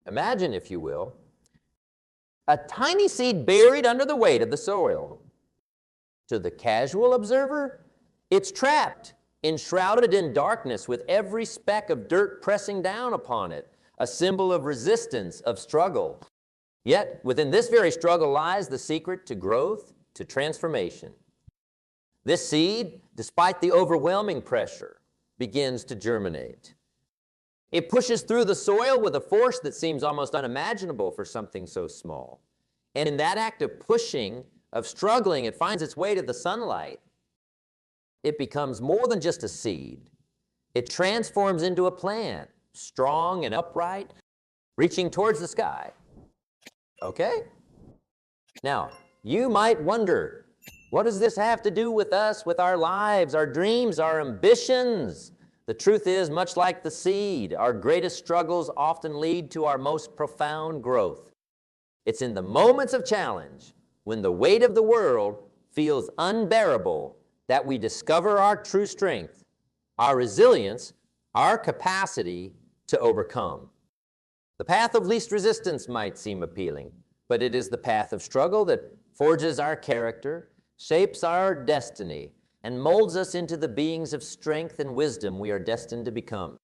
Imagine, if you will, a tiny seed buried under the weight of the soil. To the casual observer, it's trapped, enshrouded in darkness with every speck of dirt pressing down upon it, a symbol of resistance, of struggle. Yet, within this very struggle lies the secret to growth, to transformation. This seed, despite the overwhelming pressure, begins to germinate. It pushes through the soil with a force that seems almost unimaginable for something so small. And in that act of pushing, of struggling, it finds its way to the sunlight. It becomes more than just a seed. It transforms into a plant, strong and upright, reaching towards the sky. Okay? Now, you might wonder, what does this have to do with us, with our lives, our dreams, our ambitions? The truth is, much like the seed, our greatest struggles often lead to our most profound growth. It's in the moments of challenge, when the weight of the world feels unbearable, that we discover our true strength, our resilience, our capacity to overcome. The path of least resistance might seem appealing, but it is the path of struggle that forges our character, shapes our destiny, and molds us into the beings of strength and wisdom we are destined to become.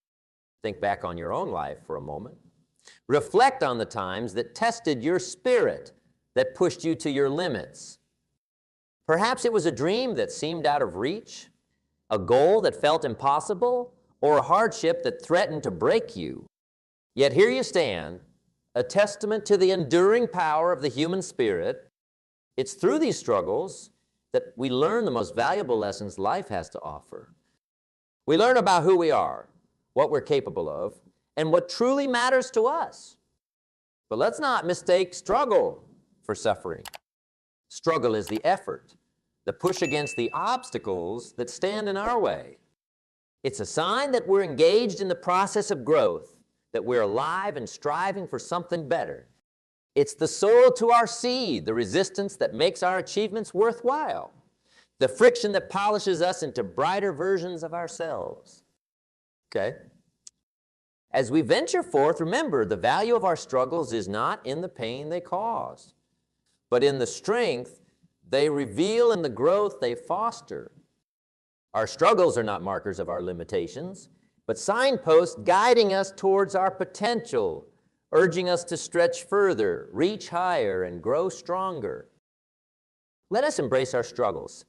Think back on your own life for a moment. Reflect on the times that tested your spirit, that pushed you to your limits. Perhaps it was a dream that seemed out of reach, a goal that felt impossible, or a hardship that threatened to break you. Yet here you stand, a testament to the enduring power of the human spirit. It's through these struggles that we learn the most valuable lessons life has to offer. We learn about who we are, what we're capable of, and what truly matters to us. But let's not mistake struggle for suffering. Struggle is the effort, the push against the obstacles that stand in our way. It's a sign that we're engaged in the process of growth, that we're alive and striving for something better. It's the soil to our seed, the resistance that makes our achievements worthwhile, the friction that polishes us into brighter versions of ourselves. Okay? As we venture forth, remember, the value of our struggles is not in the pain they cause, but in the strength they reveal and the growth they foster. Our struggles are not markers of our limitations, but signposts guiding us towards our potential, urging us to stretch further, reach higher, and grow stronger. Let us embrace our struggles,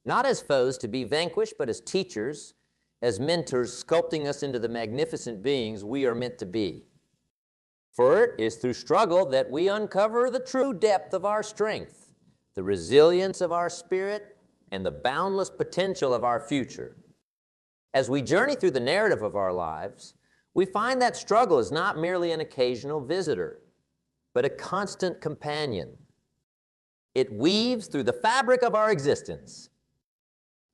not as foes to be vanquished, but as teachers, as mentors, sculpting us into the magnificent beings we are meant to be. For it is through struggle that we uncover the true depth of our strength, the resilience of our spirit, and the boundless potential of our future. As we journey through the narrative of our lives, we find that struggle is not merely an occasional visitor, but a constant companion. It weaves through the fabric of our existence,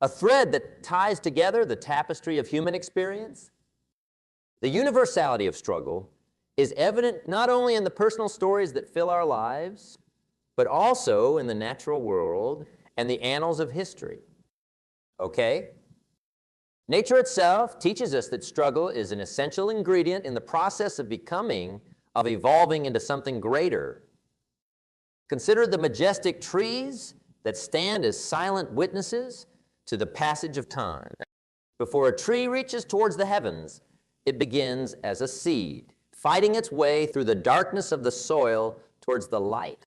a thread that ties together the tapestry of human experience. The universality of struggle is evident not only in the personal stories that fill our lives, but also in the natural world and the annals of history. Okay? Nature itself teaches us that struggle is an essential ingredient in the process of becoming, of evolving into something greater. Consider the majestic trees that stand as silent witnesses to the passage of time. Before a tree reaches towards the heavens, it begins as a seed, fighting its way through the darkness of the soil towards the light.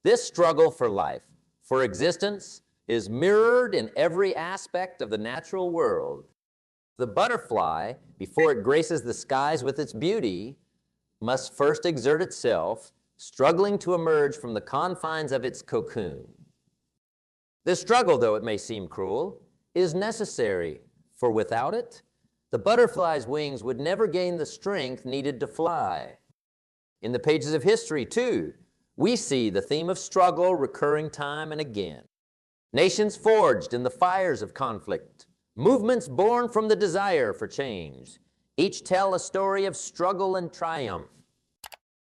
This struggle for life, for existence, is mirrored in every aspect of the natural world. The butterfly, before it graces the skies with its beauty, must first exert itself, struggling to emerge from the confines of its cocoon. This struggle, though it may seem cruel, is necessary, for without it, the butterfly's wings would never gain the strength needed to fly. In the pages of history, too, we see the theme of struggle recurring time and again. Nations forged in the fires of conflict, movements born from the desire for change, each tell a story of struggle and triumph.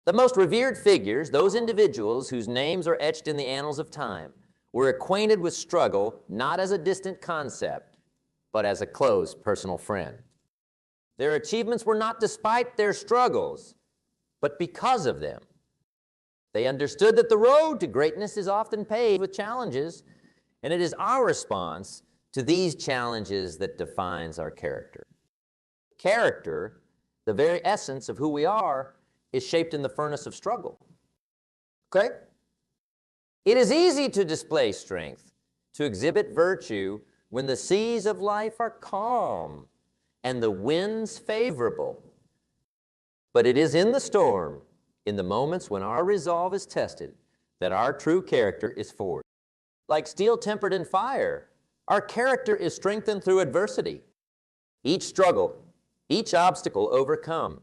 The most revered figures, those individuals whose names are etched in the annals of time, were acquainted with struggle not as a distant concept, but as a close personal friend. Their achievements were not despite their struggles, but because of them. They understood that the road to greatness is often paved with challenges, and it is our response to these challenges that defines our character. Character, the very essence of who we are, is shaped in the furnace of struggle. Okay? It is easy to display strength, to exhibit virtue when the seas of life are calm and the winds favorable. But it is in the storm, in the moments when our resolve is tested, that our true character is forged. Like steel tempered in fire, our character is strengthened through adversity. Each struggle, each obstacle overcome,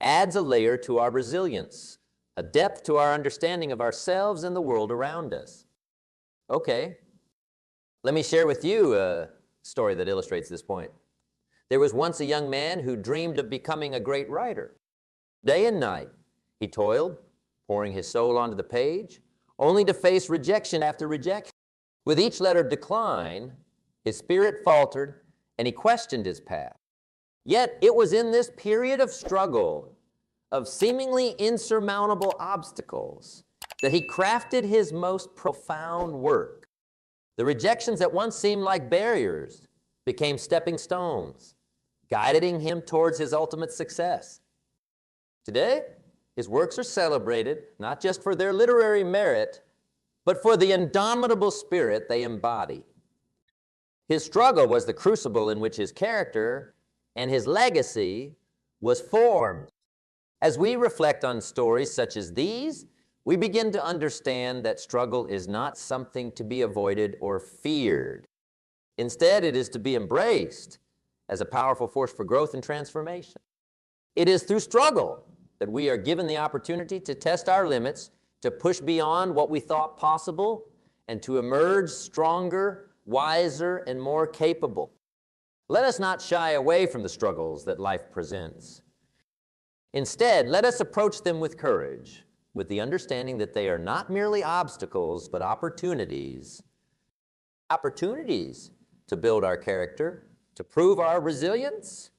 adds a layer to our resilience, a depth to our understanding of ourselves and the world around us. Okay, let me share with you a story that illustrates this point. There was once a young man who dreamed of becoming a great writer. Day and night, he toiled, pouring his soul onto the page, only to face rejection after rejection. With each letter decline, his spirit faltered, and he questioned his path. Yet it was in this period of struggle, of seemingly insurmountable obstacles, that he crafted his most profound work. The rejections that once seemed like barriers became stepping stones, guiding him towards his ultimate success. Today, his works are celebrated not just for their literary merit, but for the indomitable spirit they embody. His struggle was the crucible in which his character and his legacy was formed. As we reflect on stories such as these, we begin to understand that struggle is not something to be avoided or feared. Instead, it is to be embraced as a powerful force for growth and transformation. It is through struggle that we are given the opportunity to test our limits, to push beyond what we thought possible, and to emerge stronger, wiser, and more capable. Let us not shy away from the struggles that life presents. Instead, let us approach them with courage, with the understanding that they are not merely obstacles, but opportunities. Opportunities to build our character, to prove our resilience,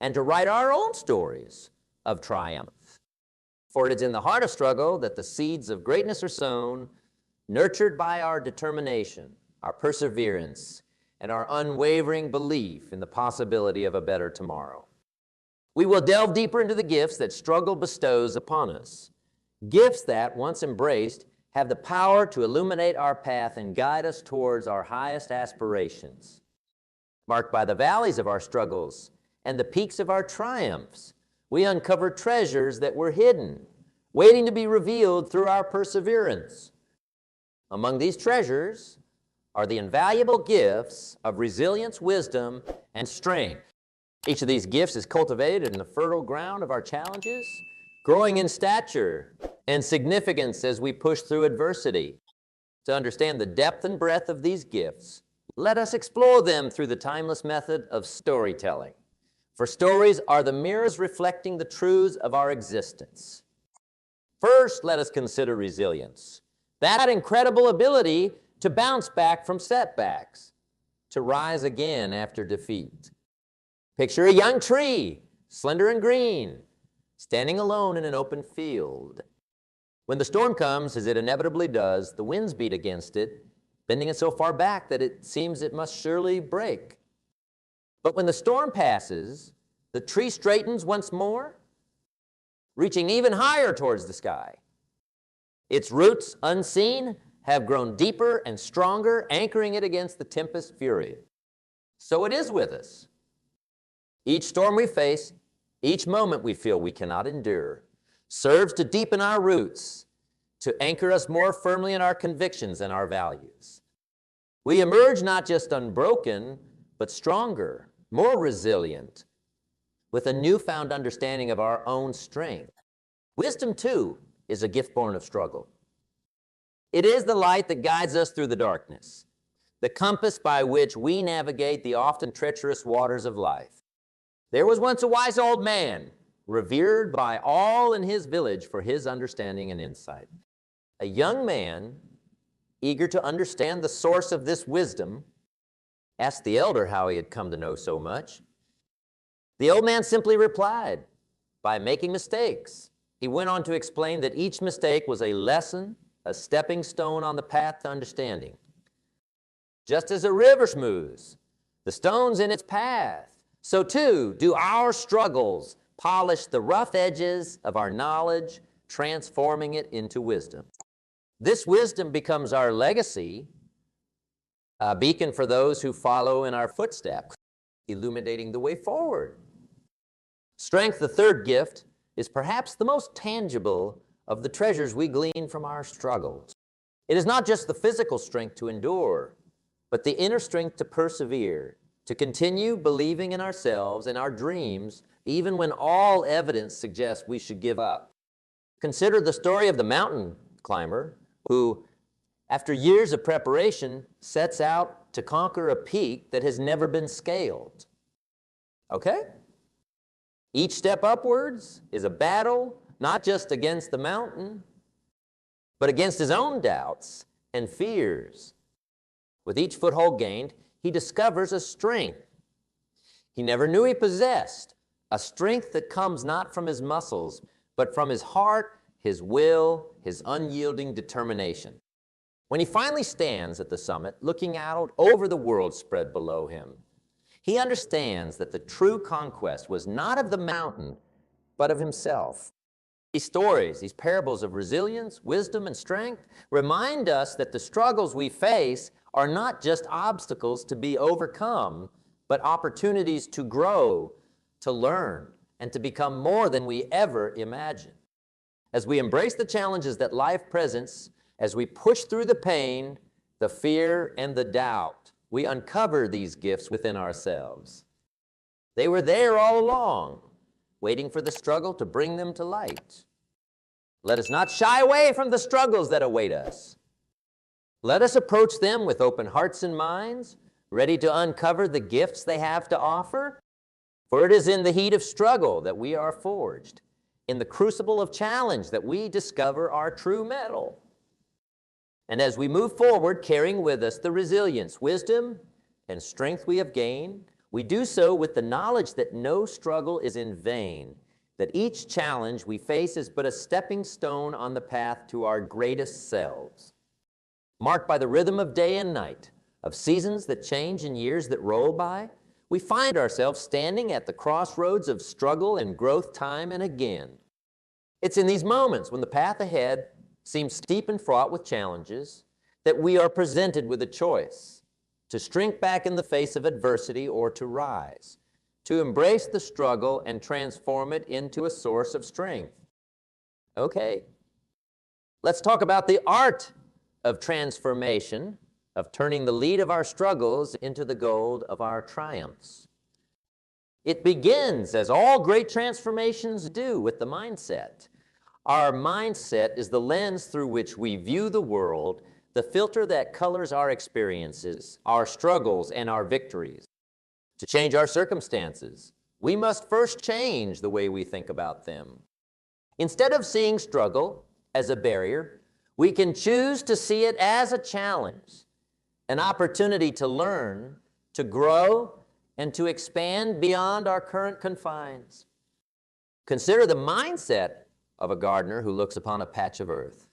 and to write our own stories of triumph. For it is in the heart of struggle that the seeds of greatness are sown, nurtured by our determination, our perseverance, and our unwavering belief in the possibility of a better tomorrow. We will delve deeper into the gifts that struggle bestows upon us. Gifts that, once embraced, have the power to illuminate our path and guide us towards our highest aspirations. Marked by the valleys of our struggles and the peaks of our triumphs, we uncover treasures that were hidden, waiting to be revealed through our perseverance. Among these treasures are the invaluable gifts of resilience, wisdom, and strength. Each of these gifts is cultivated in the fertile ground of our challenges, growing in stature and significance as we push through adversity. To understand the depth and breadth of these gifts, let us explore them through the timeless method of storytelling. For stories are the mirrors reflecting the truths of our existence. First, let us consider resilience, that incredible ability to bounce back from setbacks, to rise again after defeat. Picture a young tree, slender and green, standing alone in an open field. When the storm comes, as it inevitably does, the winds beat against it, bending it so far back that it seems it must surely break. But when the storm passes, the tree straightens once more, reaching even higher towards the sky. Its roots, unseen, have grown deeper and stronger, anchoring it against the tempest's fury. So it is with us. Each storm we face, each moment we feel we cannot endure, serves to deepen our roots, to anchor us more firmly in our convictions and our values. We emerge not just unbroken, but stronger, more resilient, with a newfound understanding of our own strength. Wisdom, too, is a gift born of struggle. It is the light that guides us through the darkness, the compass by which we navigate the often treacherous waters of life. There was once a wise old man, revered by all in his village for his understanding and insight. A young man, eager to understand the source of this wisdom, asked the elder how he had come to know so much. The old man simply replied, by making mistakes. He went on to explain that each mistake was a lesson, a stepping stone on the path to understanding. Just as a river smooths the stones in its path, so too do our struggles polish the rough edges of our knowledge, transforming it into wisdom. This wisdom becomes our legacy, a beacon for those who follow in our footsteps, illuminating the way forward. Strength, the third gift, is perhaps the most tangible of the treasures we glean from our struggles. It is not just the physical strength to endure, but the inner strength to persevere, to continue believing in ourselves and our dreams, even when all evidence suggests we should give up. Consider the story of the mountain climber who, after years of preparation, sets out to conquer a peak that has never been scaled. Okay? Each step upwards is a battle, not just against the mountain, but against his own doubts and fears. With each foothold gained, he discovers a strength he never knew he possessed, a strength that comes not from his muscles, but from his heart, his will, his unyielding determination. When he finally stands at the summit, looking out over the world spread below him, he understands that the true conquest was not of the mountain, but of himself. These stories, these parables of resilience, wisdom, and strength remind us that the struggles we face are not just obstacles to be overcome, but opportunities to grow, to learn, and to become more than we ever imagined. As we embrace the challenges that life presents, as we push through the pain, the fear, and the doubt, we uncover these gifts within ourselves. They were there all along, waiting for the struggle to bring them to light. Let us not shy away from the struggles that await us. Let us approach them with open hearts and minds, ready to uncover the gifts they have to offer. For it is in the heat of struggle that we are forged, in the crucible of challenge that we discover our true mettle. And as we move forward, carrying with us the resilience, wisdom, and strength we have gained, we do so with the knowledge that no struggle is in vain, that each challenge we face is but a stepping stone on the path to our greatest selves. Marked by the rhythm of day and night, of seasons that change and years that roll by, we find ourselves standing at the crossroads of struggle and growth time and again. It's in these moments when the path ahead seems steep and fraught with challenges that we are presented with a choice: to shrink back in the face of adversity or to rise, to embrace the struggle and transform it into a source of strength. Okay, let's talk about the art of transformation, of turning the lead of our struggles into the gold of our triumphs. It begins, as all great transformations do, with the mindset. Our mindset is the lens through which we view the world, the filter that colors our experiences, our struggles, and our victories. To change our circumstances, we must first change the way we think about them. Instead of seeing struggle as a barrier, we can choose to see it as a challenge, an opportunity to learn, to grow, and to expand beyond our current confines. Consider the mindset of a gardener who looks upon a patch of earth.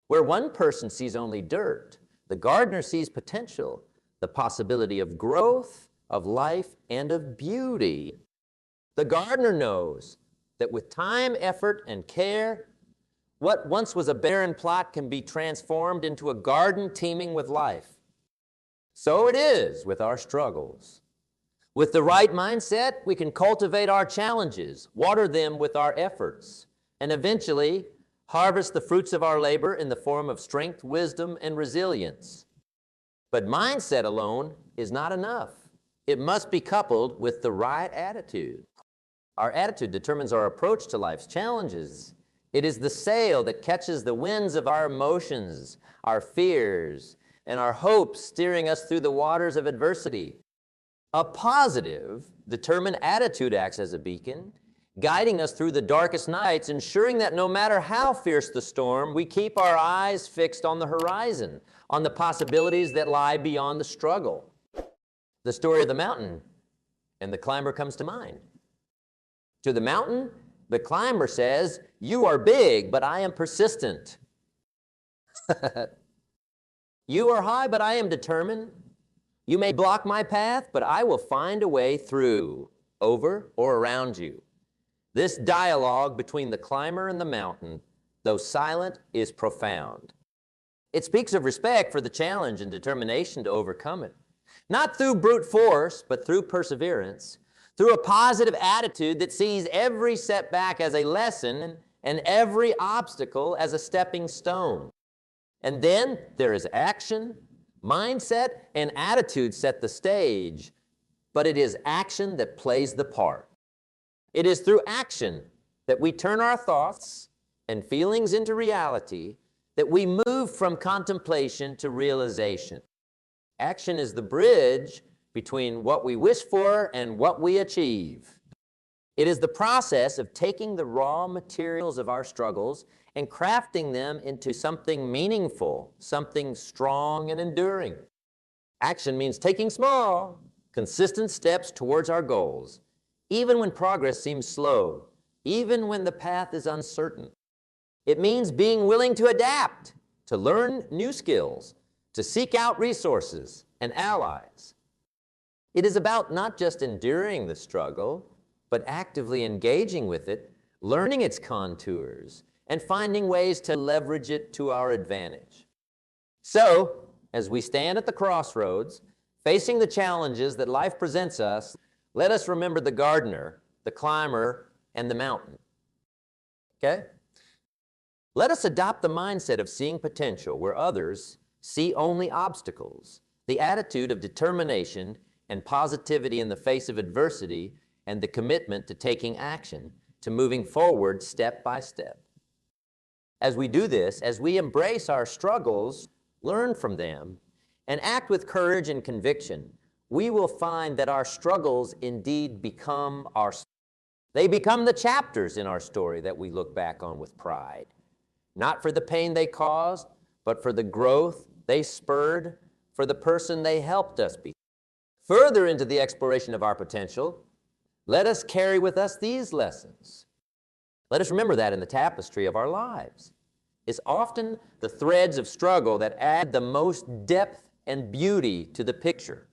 Where one person sees only dirt, the gardener sees potential, the possibility of growth, of life, and of beauty. The gardener knows that with time, effort, and care, what once was a barren plot can be transformed into a garden teeming with life. So it is with our struggles. With the right mindset, we can cultivate our challenges, water them with our efforts, and eventually harvest the fruits of our labor in the form of strength, wisdom, and resilience. But mindset alone is not enough. It must be coupled with the right attitude. Our attitude determines our approach to life's challenges. It is the sail that catches the winds of our emotions, our fears, and our hopes, steering us through the waters of adversity. A positive, determined attitude acts as a beacon, guiding us through the darkest nights, ensuring that no matter how fierce the storm, we keep our eyes fixed on the horizon, on the possibilities that lie beyond the struggle. The story of the mountain and the climber comes to mind. To the mountain, the climber says, "You are big, but I am persistent." "You are high, but I am determined. You may block my path, but I will find a way through, over, or around you." This dialogue between the climber and the mountain, though silent, is profound. It speaks of respect for the challenge and determination to overcome it. Not through brute force, but through perseverance, through a positive attitude that sees every setback as a lesson and every obstacle as a stepping stone. And then there is action. Mindset and attitude set the stage, but it is action that plays the part. It is through action that we turn our thoughts and feelings into reality, that we move from contemplation to realization. Action is the bridge between what we wish for and what we achieve. It is the process of taking the raw materials of our struggles and crafting them into something meaningful, something strong and enduring. Action means taking small, consistent steps towards our goals, even when progress seems slow, even when the path is uncertain. It means being willing to adapt, to learn new skills, to seek out resources and allies. It is about not just enduring the struggle, but actively engaging with it, learning its contours, and finding ways to leverage it to our advantage. So, as we stand at the crossroads, facing the challenges that life presents us, let us remember the gardener, the climber, and the mountain. Okay? Let us adopt the mindset of seeing potential where others see only obstacles, the attitude of determination and positivity in the face of adversity, and the commitment to taking action, to moving forward step by step. As we do this, as we embrace our struggles, learn from them, and act with courage and conviction, we will find that our struggles indeed become they become the chapters in our story that we look back on with pride. Not for the pain they caused, but for the growth they spurred, for the person they helped us be. Further into the exploration of our potential, let us carry with us these lessons. Let us remember that in the tapestry of our lives, it's often the threads of struggle that add the most depth and beauty to the picture.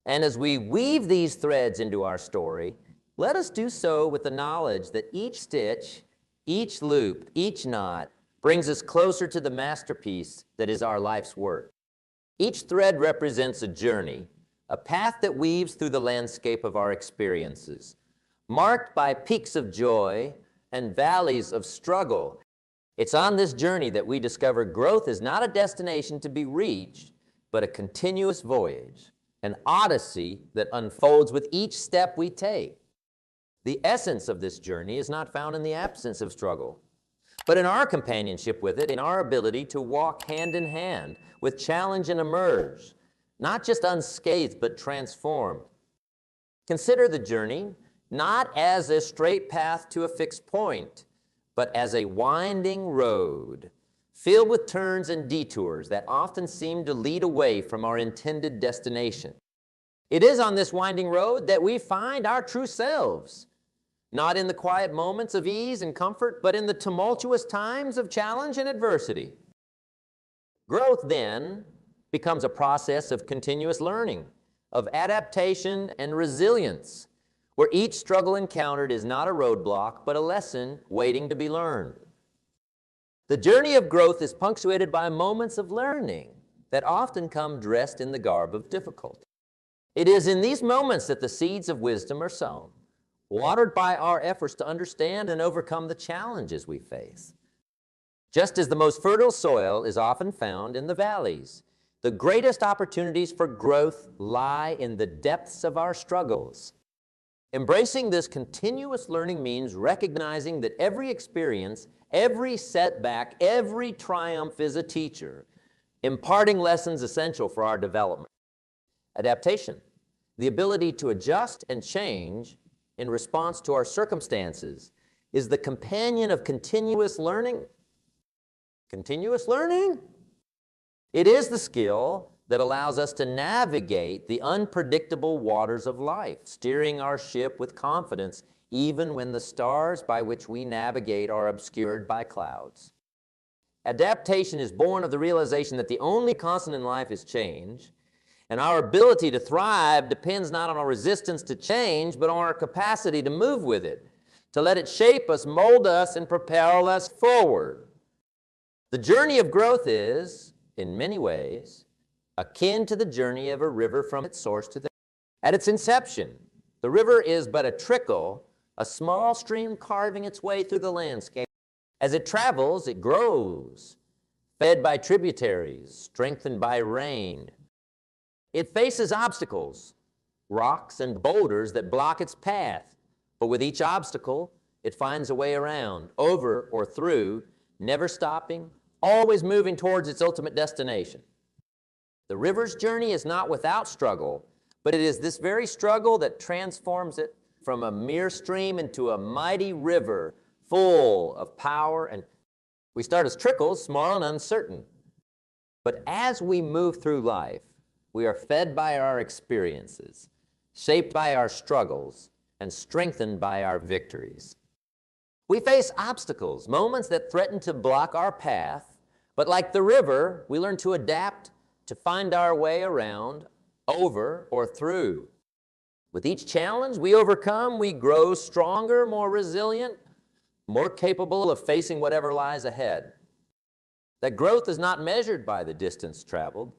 And as we weave these threads into our story, let us do so with the knowledge that each stitch, each loop, each knot brings us closer to the masterpiece that is our life's work. Each thread represents a journey, a path that weaves through the landscape of our experiences, marked by peaks of joy and valleys of struggle. It's on this journey that we discover growth is not a destination to be reached, but a continuous voyage, an odyssey that unfolds with each step we take. The essence of this journey is not found in the absence of struggle, but in our companionship with it, in our ability to walk hand in hand with challenge and emerge, not just unscathed, but transformed. Consider the journey not as a straight path to a fixed point, but as a winding road filled with turns and detours that often seem to lead away from our intended destination. It is on this winding road that we find our true selves, not in the quiet moments of ease and comfort, but in the tumultuous times of challenge and adversity. Growth, then, becomes a process of continuous learning, of adaptation and resilience, where each struggle encountered is not a roadblock, but a lesson waiting to be learned. The journey of growth is punctuated by moments of learning that often come dressed in the garb of difficulty. It is in these moments that the seeds of wisdom are sown, watered by our efforts to understand and overcome the challenges we face. Just as the most fertile soil is often found in the valleys, the greatest opportunities for growth lie in the depths of our struggles. Embracing this continuous learning means recognizing that every experience, every setback, every triumph is a teacher, imparting lessons essential for our development. Adaptation, the ability to adjust and change in response to our circumstances, is the companion of continuous learning. Continuous learning? It is the skill that allows us to navigate the unpredictable waters of life, steering our ship with confidence even when the stars by which we navigate are obscured by clouds. Adaptation is born of the realization that the only constant in life is change, and our ability to thrive depends not on our resistance to change, but on our capacity to move with it, to let it shape us, mold us, and propel us forward. The journey of growth is, in many ways, akin to the journey of a river from its source to the... At its inception, the river is but a trickle, a small stream carving its way through the landscape. As it travels, it grows, fed by tributaries, strengthened by rain. It faces obstacles, rocks and boulders that block its path, but with each obstacle, it finds a way around, over or through, never stopping, always moving towards its ultimate destination. The river's journey is not without struggle, but it is this very struggle that transforms it from a mere stream into a mighty river full of power. And we start as trickles, small and uncertain. But as we move through life, we are fed by our experiences, shaped by our struggles, and strengthened by our victories. We face obstacles, moments that threaten to block our path, but like the river, we learn to adapt, to find our way around, over, or through. With each challenge we overcome, we grow stronger, more resilient, more capable of facing whatever lies ahead. That growth is not measured by the distance traveled,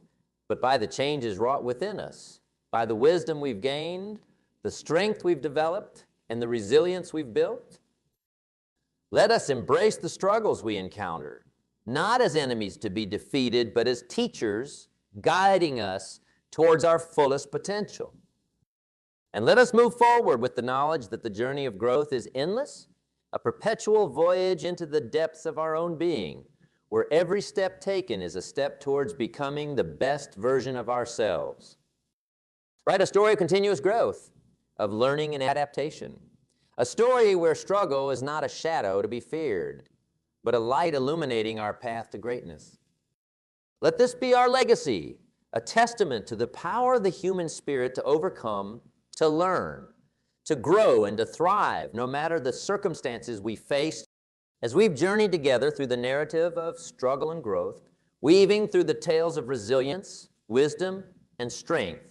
but by the changes wrought within us, by the wisdom we've gained, the strength we've developed, and the resilience we've built. Let us embrace the struggles we encounter, not as enemies to be defeated, but as teachers guiding us towards our fullest potential. And let us move forward with the knowledge that the journey of growth is endless, a perpetual voyage into the depths of our own being, where every step taken is a step towards becoming the best version of ourselves. Write a story of continuous growth, of learning and adaptation. A story where struggle is not a shadow to be feared, but a light illuminating our path to greatness. Let this be our legacy, a testament to the power of the human spirit to overcome, to learn, to grow, and to thrive, no matter the circumstances we face. As we've journeyed together through the narrative of struggle and growth, weaving through the tales of resilience, wisdom, and strength,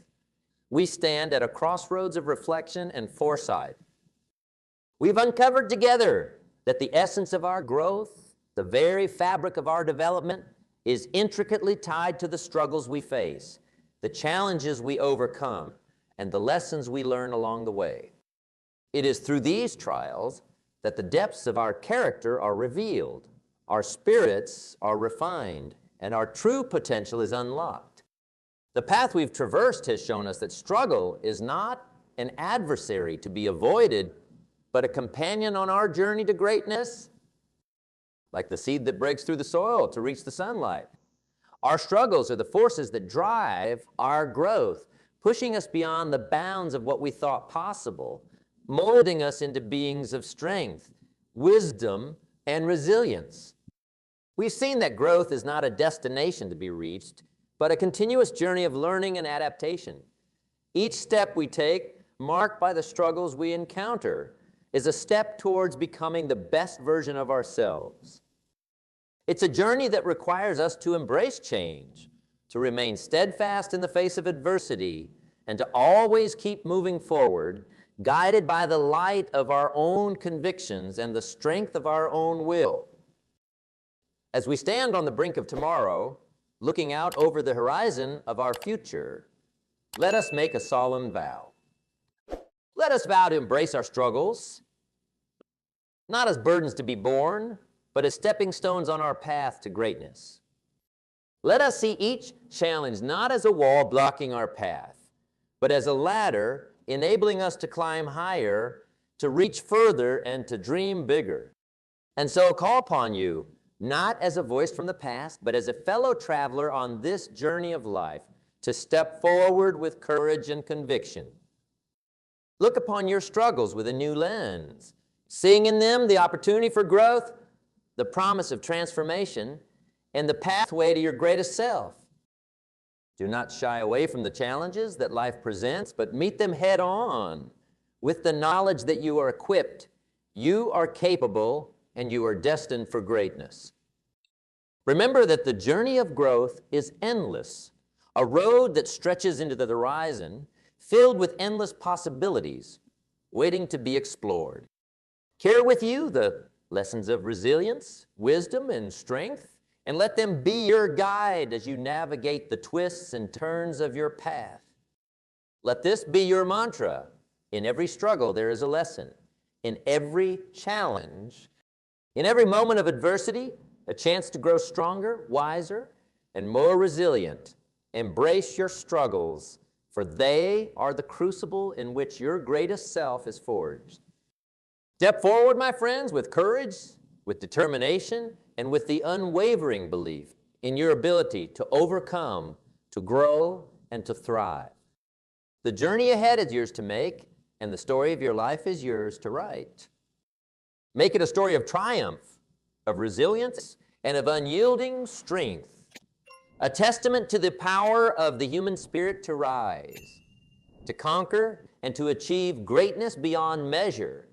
we stand at a crossroads of reflection and foresight. We've uncovered together that the essence of our growth, the very fabric of our development, is intricately tied to the struggles we face, the challenges we overcome, and the lessons we learn along the way. It is through these trials that the depths of our character are revealed, our spirits are refined, and our true potential is unlocked. The path we've traversed has shown us that struggle is not an adversary to be avoided, but a companion on our journey to greatness, like the seed that breaks through the soil to reach the sunlight. Our struggles are the forces that drive our growth, pushing us beyond the bounds of what we thought possible, molding us into beings of strength, wisdom, and resilience. We've seen that growth is not a destination to be reached, but a continuous journey of learning and adaptation. Each step we take, marked by the struggles we encounter, is a step towards becoming the best version of ourselves. It's a journey that requires us to embrace change, to remain steadfast in the face of adversity, and to always keep moving forward, guided by the light of our own convictions and the strength of our own will. As we stand on the brink of tomorrow, looking out over the horizon of our future, let us make a solemn vow. Let us vow to embrace our struggles, not as burdens to be borne, but as stepping stones on our path to greatness. Let us see each challenge not as a wall blocking our path, but as a ladder enabling us to climb higher, to reach further, and to dream bigger. And so call upon you, not as a voice from the past, but as a fellow traveler on this journey of life, to step forward with courage and conviction. Look upon your struggles with a new lens, seeing in them the opportunity for growth, the promise of transformation, and the pathway to your greatest self. Do not shy away from the challenges that life presents, but meet them head on with the knowledge that you are equipped, you are capable, and you are destined for greatness. Remember that the journey of growth is endless, a road that stretches into the horizon, filled with endless possibilities, waiting to be explored. Carry with you the lessons of resilience, wisdom, and strength, and let them be your guide as you navigate the twists and turns of your path. Let this be your mantra. In every struggle, there is a lesson. In every challenge, in every moment of adversity, a chance to grow stronger, wiser, and more resilient. Embrace your struggles, for they are the crucible in which your greatest self is forged. Step forward, my friends, with courage, with determination, and with the unwavering belief in your ability to overcome, to grow, and to thrive. The journey ahead is yours to make, and the story of your life is yours to write. Make it a story of triumph, of resilience, and of unyielding strength, a testament to the power of the human spirit to rise, to conquer, and to achieve greatness beyond measure.